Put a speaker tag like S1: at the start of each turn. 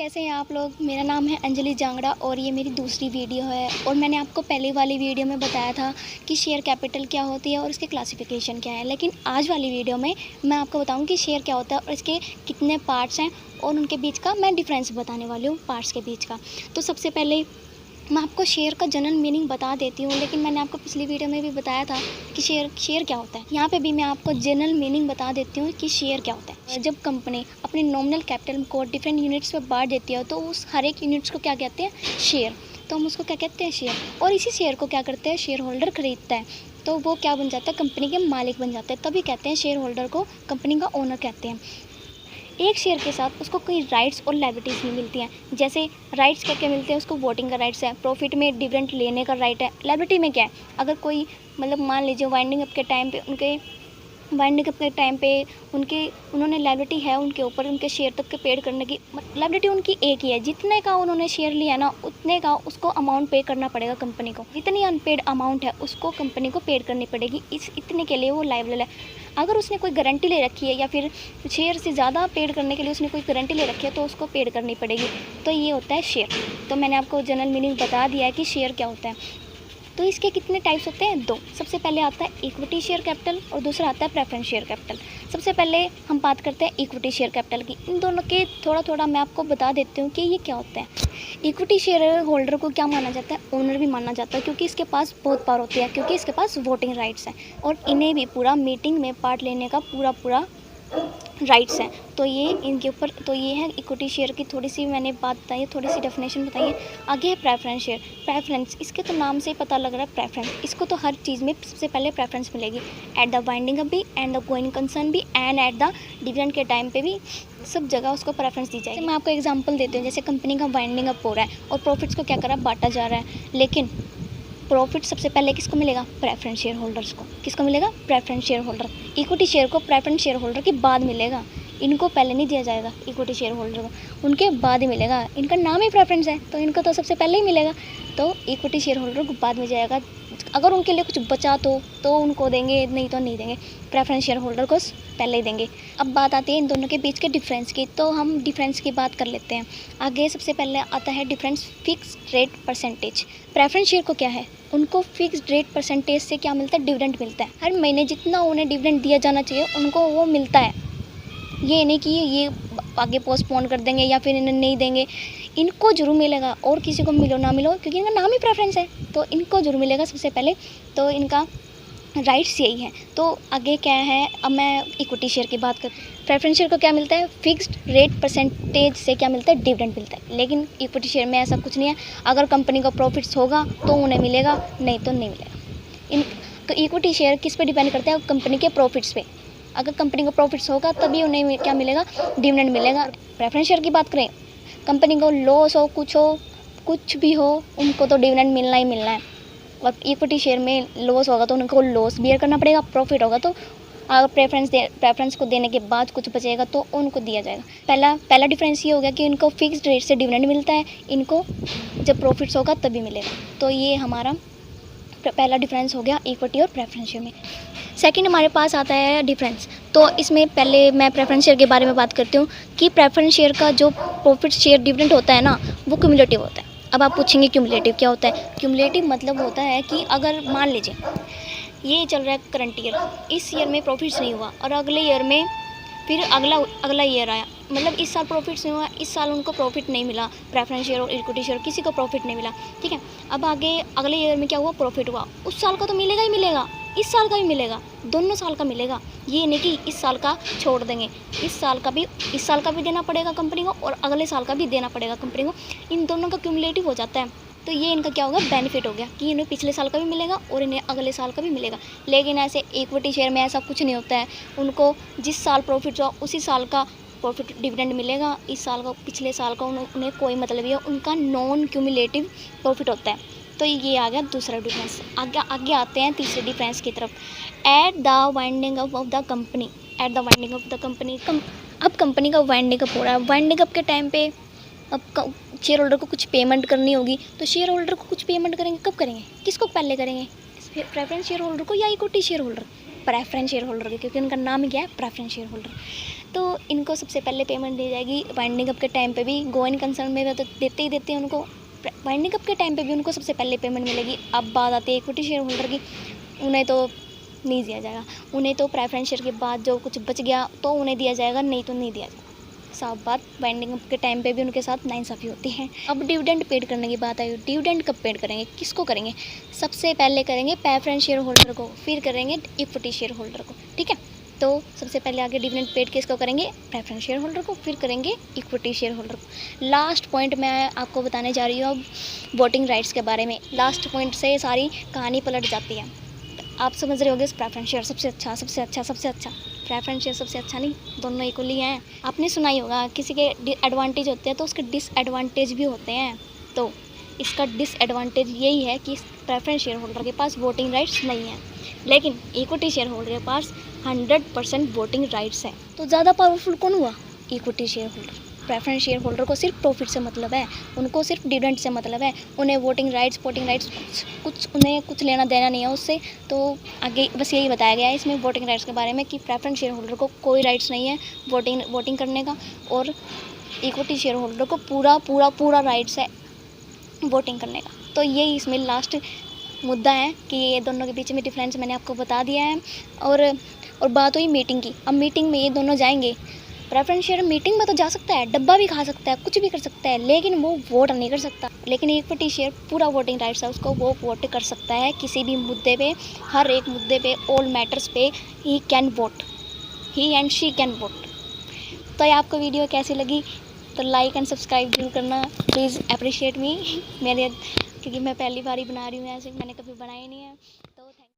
S1: कैसे हैं आप लोग। मेरा नाम है अंजलि जांगड़ा और ये मेरी दूसरी वीडियो है। और मैंने आपको पहले वाली वीडियो में बताया था कि शेयर कैपिटल क्या होती है और इसके क्लासिफिकेशन क्या है। लेकिन आज वाली वीडियो में मैं आपको बताऊंगी कि शेयर क्या होता है और इसके कितने पार्ट्स हैं और उनके बीच का मैं डिफरेंस बताने वाली हूँ पार्ट्स के बीच का। तो सबसे पहले मैं आपको शेयर का जनरल मीनिंग बता देती हूँ, लेकिन मैंने आपको पिछली वीडियो में भी बताया था कि शेयर क्या होता है। यहाँ पे भी मैं आपको जनरल मीनिंग बता देती हूँ कि शेयर क्या होता है। जब कंपनी अपने नॉमिनल कैपिटल को डिफरेंट यूनिट्स में बांट देती है तो उस हर एक यूनिट्स को क्या कहते हैं, शेयर। तो हम उसको क्या कहते हैं, शेयर। और इसी शेयर को क्या करते हैं, शेयर होल्डर खरीदता है तो वो क्या बन जाता है, कंपनी के मालिक बन जाते हैं। तभी कहते हैं शेयर होल्डर को कंपनी का ओनर कहते हैं। एक शेयर के साथ उसको कोई राइट्स और लायबिलिटीज़ भी मिलती हैं। जैसे राइट्स क्या क्या मिलते हैं, उसको वोटिंग का राइट्स है, प्रॉफिट में डिविडेंड लेने का राइट है। लायबिलिटी में क्या है, अगर कोई मान लीजिए वाइंडिंग अप के टाइम पे उन्होंने लायबिलिटी है उनके ऊपर उनके शेयर तक के पेड करने की। लायबिलिटी उनकी एक ही है, जितने का उन्होंने शेयर लिया ना उतने का उसको अमाउंट पे करना पड़ेगा कंपनी को। जितनी अनपेड अमाउंट है उसको कंपनी को पेड करनी पड़ेगी, इतने के लिए वो लायबल है। अगर उसने कोई गारंटी ले रखी है या फिर शेयर से ज़्यादा पेड करने के लिए उसने कोई गारंटी ले रखी है तो उसको पेड करनी पड़ेगी। तो ये होता है शेयर। तो मैंने आपको जनरल मीनिंग बता दिया है कि शेयर क्या होता है। तो इसके कितने टाइप्स होते हैं, दो। सबसे पहले आता है इक्विटी शेयर कैपिटल और दूसरा आता है प्रेफरेंस शेयर कैपिटल। सबसे पहले हम बात करते हैं इक्विटी शेयर कैपिटल की। इन दोनों के थोड़ा मैं आपको बता देती हूँ कि ये क्या होता है। इक्विटी शेयर होल्डर को क्या माना जाता है, ओनर भी माना जाता है, क्योंकि इसके पास बहुत पावर होती है, क्योंकि इसके पास वोटिंग राइट्स हैं और इन्हें भी पूरा मीटिंग में पार्ट लेने का पूरा राइट्स हैं। तो ये इनके ऊपर तो ये है इक्विटी शेयर की थोड़ी सी मैंने बात बताई है, थोड़ी सी डेफिनेशन बताई है। आगे है प्रेफरेंस शेयर। प्रेफरेंस, इसके तो नाम से ही पता लग रहा है प्रेफरेंस। इसको तो हर चीज़ में सबसे पहले प्रेफरेंस मिलेगी, एट द वाइंडिंग अप भी एंड द गोइंग कंसर्न भी एंड एट द डिविडेंड के टाइम पे भी, सब जगह उसको प्रेफरेंस दी जाएगी। मैं आपको एग्जांपल देती हूँ। जैसे कंपनी का वाइंडिंग अप हो रहा है और प्रॉफिट्स को क्या करा, बांटा जा रहा है, लेकिन प्रॉफिट सबसे पहले किसको मिलेगा, प्रेफरेंस शेयर होल्डर्स को। किसको मिलेगा, preference share holder. Equity share को प्रेफरेंस शेयर होल्डर के बाद मिलेगा, इनको पहले नहीं दिया जाएगा। इक्विटी शेयर होल्डर को उनके बाद ही मिलेगा, इनका नाम ही प्रेफरेंस है तो इनको तो सबसे पहले ही मिलेगा। तो इक्विटी शेयर होल्डर को बाद में जाएगा। अगर उनके लिए कुछ बचा तो उनको देंगे, नहीं तो नहीं देंगे। प्रेफरेंस शेयर होल्डर को पहले ही देंगे। अब बात आती है इन दोनों के बीच के डिफरेंस की, तो हम डिफरेंस की बात कर लेते हैं। आगे सबसे पहले आता है difference fixed rate percentage. Preference share को क्या है, उनको फिक्स्ड रेट परसेंटेज से क्या मिलता है, डिविडेंड मिलता है। हर महीने जितना उन्हें डिविडेंड दिया जाना चाहिए उनको वो मिलता है। ये नहीं कि ये आगे पोस्टपोन कर देंगे या फिर इन्हें नहीं देंगे, इनको जरूर मिलेगा। और किसी को मिलो ना मिलो, क्योंकि इनका नाम ही प्रेफरेंस है तो इनको जरूर मिलेगा सबसे पहले। तो इनका राइट्स यही है। तो आगे क्या है, अब मैं इक्विटी शेयर की बात करती हूँ। प्रेफरेंस शेयर को क्या मिलता है, फिक्स्ड रेट परसेंटेज से क्या मिलता है, डिविडेंड मिलता है। लेकिन इक्विटी शेयर में ऐसा कुछ नहीं है। अगर कंपनी का प्रॉफिट्स होगा तो उन्हें मिलेगा, नहीं तो नहीं मिलेगा। तो इक्विटी शेयर किस पे डिपेंड करता है, कंपनी के प्रॉफिट्स पे। अगर कंपनी को प्रॉफिट्स होगा तभी उन्हें क्या मिलेगा, डिविडेंड मिलेगा। प्रेफरेंस शेयर की बात करें, कंपनी को लॉस हो, कुछ भी हो, उनको तो डिविडेंड मिलना ही मिलना है। और इक्विटी शेयर में लॉस होगा तो उनको लॉस बियर करना पड़ेगा, प्रॉफिट होगा तो अगर प्रेफरेंस को देने के बाद कुछ बचेगा तो उनको दिया जाएगा। पहला डिफरेंस ये हो गया कि इनको फिक्स्ड रेट से डिविडेंड मिलता है, इनको जब प्रॉफिट्स होगा तभी मिलेगा। तो ये हमारा पहला डिफरेंस हो गया इक्विटी और प्रेफरेंस शेयर में। सेकंड हमारे पास आता है डिफरेंस। तो इसमें पहले मैं प्रेफरेंस शेयर के बारे में बात करती हूँ कि प्रेफरेंस शेयर का जो प्रॉफिट शेयर डिविडेंड होता है ना, वो क्यूमुलेटिव होता है। अब आप पूछेंगे क्यूमुलेटिव क्या होता है। क्यूमुलेटिव मतलब होता है कि अगर मान लीजिए ये चल रहा है करंट ईयर, इस ईयर में प्रॉफिट्स नहीं हुआ और अगले ईयर में फिर अगला ईयर आया, मतलब इस साल प्रॉफिट्स नहीं हुआ, इस साल उनको प्रॉफिट नहीं मिला, प्रेफरेंस शेयर और इक्विटी शेयर किसी को प्रॉफिट नहीं मिला, ठीक है। अब आगे अगले ईयर में क्या हुआ, प्रॉफिट हुआ, उस साल का तो मिलेगा ही मिलेगा, इस साल का भी मिलेगा, दोनों साल का मिलेगा। ये नहीं कि इस साल का छोड़ देंगे, इस साल का भी देना पड़ेगा कंपनी को और अगले साल का भी देना पड़ेगा कंपनी को। इन दोनों का क्यूमुलेटिव हो जाता है। तो ये इनका क्या होगा, बेनिफिट हो गया कि इन्हें पिछले साल का भी मिलेगा और इन्हें अगले साल का भी मिलेगा। लेकिन ऐसे इक्विटी शेयर में ऐसा कुछ नहीं होता है। उनको जिस साल प्रॉफिट हुआ उसी साल का प्रॉफिट डिविडेंड मिलेगा, इस साल का पिछले साल का उन्हें कोई मतलब ही है, उनका नॉन क्यूमुलेटिव प्रॉफिट होता है। तो ये आ गया दूसरा डिफरेंस। आगे आते हैं तीसरे डिफरेंस की तरफ। At the winding up of the company. At the winding up the company, अब कंपनी का वाइंडिंग अप हो रहा है। वाइंडिंग अप के टाइम पे अब शेयर होल्डर को कुछ पेमेंट करनी होगी, तो शेयर होल्डर को कुछ पेमेंट करेंगे, कब करेंगे, किसको पहले करेंगे, प्रेफरेंस शेयर होल्डर को या equity share holder, preference share holder के, क्योंकि उनका नाम ही क्या है, प्रेफरेंस शेयर होल्डर। तो इनको सबसे पहले पेमेंट दी जाएगी वाइंडिंग अप के टाइम पे भी। गोइंग कंसर्न में तो देते ही देते हैं उनको, वाइंडिंग अप के टाइम पे भी उनको सबसे पहले पेमेंट मिलेगी। अब बात आती है इक्विटी शेयर होल्डर की, उन्हें तो नहीं दिया जाएगा। उन्हें तो प्रेफरेंस शेयर के बाद जो कुछ बच गया तो उन्हें दिया जाएगा, नहीं तो नहीं दिया जाएगा। साफ बात, वाइंडिंग अप के टाइम पे भी उनके साथ नाइंसाफ़ी होती है। अब डिविडेंड पेड करने की बात आई। डिविडेंड कब पेड करेंगे, किसको करेंगे? सबसे पहले करेंगे प्रेफरेंस शेयर होल्डर को, फिर करेंगे इक्विटी शेयर होल्डर को, ठीक है। तो सबसे पहले आगे डिविडेंड पेड किसको करेंगे? प्रेफरेंस शेयर होल्डर को, फिर करेंगे इक्विटी शेयर होल्डर को। लास्ट पॉइंट मैं आपको बताने जा रही हूँ अब वोटिंग राइट्स के बारे में। लास्ट पॉइंट से सारी कहानी पलट जाती है। आप समझ रहे होगे प्रेफरेंस शेयर सबसे अच्छा, सबसे अच्छा, सबसे अच्छा। प्रेफरेंस शेयर सबसे अच्छा नहीं, दोनों इक्वली हैं। आपने सुना ही होगा, किसी के एडवांटेज होते हैं तो उसके डिसएडवांटेज भी होते हैं। तो इसका डिसएडवांटेज यही है कि प्रेफरेंस शेयर होल्डर के पास वोटिंग राइट्स नहीं है, लेकिन इक्विटी शेयर होल्डर के पास 100% वोटिंग राइट्स हैं। तो ज़्यादा पावरफुल कौन हुआ? Equity share holder. Preference share holder को सिर्फ प्रॉफिट से मतलब है, उनको सिर्फ डिविडेंड से मतलब है। उन्हें वोटिंग राइट्स उन्हें कुछ लेना देना नहीं है उससे। तो आगे बस यही बताया गया है इसमें वोटिंग राइट्स के बारे में कि प्रेफरेंस शेयर होल्डर को कोई राइट्स नहीं है वोटिंग करने का, और इक्विटी शेयर होल्डर को पूरा पूरा पूरा राइट्स है वोटिंग करने का। तो यही इसमें लास्ट मुद्दा है कि ये दोनों के बीच में डिफरेंस मैंने आपको बता दिया है। और बात हुई मीटिंग की। अब मीटिंग में ये दोनों जाएंगे। प्रेफरेंस शेयर मीटिंग में तो जा सकता है, डब्बा भी खा सकता है, कुछ भी कर सकता है, लेकिन वो वोट नहीं कर सकता। लेकिन इक्विटी शेयर पूरा वोटिंग राइट्स है उसको, वो वोट कर सकता है किसी भी मुद्दे पे, हर एक मुद्दे पे, ऑल मैटर्स पे he can vote, he and she can vote. तो ये आपको वीडियो कैसी लगी तो लाइक एंड सब्सक्राइब जरूर करना, प्लीज़ अप्रिशिएट मी। क्योंकि मैं पहली बार ही बना रही हूँ, ऐसे मैंने कभी बनाया नहीं है।